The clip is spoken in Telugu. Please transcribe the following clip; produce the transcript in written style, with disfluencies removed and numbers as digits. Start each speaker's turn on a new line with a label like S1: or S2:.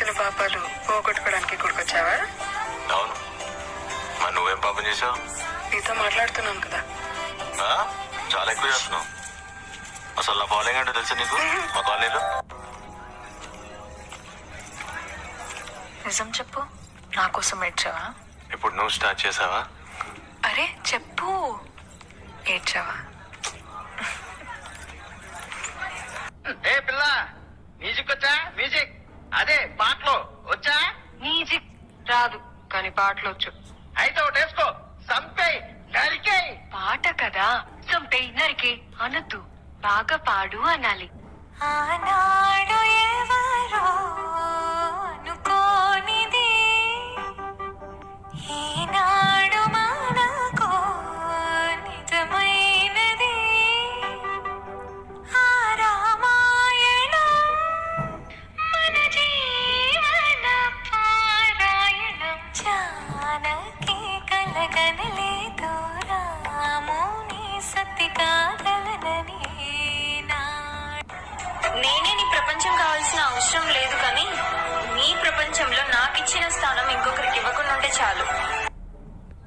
S1: చేసిన పాపాలు పోగొట్టుకోవడానికి ఇక్కడికొచ్చావా?
S2: అవును. మరి నువ్వేం పాపం చేసావు?
S1: నీతో మాట్లాడుతున్నాను కదా.
S2: చాలా ఎక్కువ చేస్తున్నావు. అసలు నా ఫాలోయింగ్ అంటే తెలుసా నీకు? మా కాలనీలో
S1: నిజం చెప్పు, నా కోసం ఏడ్చావా?
S2: ఇప్పుడు నువ్వు స్టార్ట్ చేసావా?
S1: అరే చెప్పు, ఏడ్చావా?
S3: ఏ పిల్ల, మ్యూజిక్ వచ్చా? మ్యూజిక్ అదే పాటలు వచ్చా?
S1: మ్యూజిక్ రాదు కానీ పాటలు వచ్చు.
S3: అయితే ఒకటి వేసుకో, సంపేయ్ నరికేయ్.
S1: పాట కదా, సంపే నరికే అనద్దు, బాగా పాడు అనాలి. ఆనాడు ఎవరో అనుకోనిది, ఈనాడు మనకు నిజమైనది. ఆ రామాయణం మన జీవన పారాయణం. జానకి కలగనలేదు రాముని సతి కాగలనని.
S4: నేనే నీ ప్రపంచం కావాల్సిన అవసరం లేదు, కానీ నీ ప్రపంచంలో నాకిచ్చిన స్థానం ఇంకొకరికి ఇవ్వకుండా ఉంటే చాలు.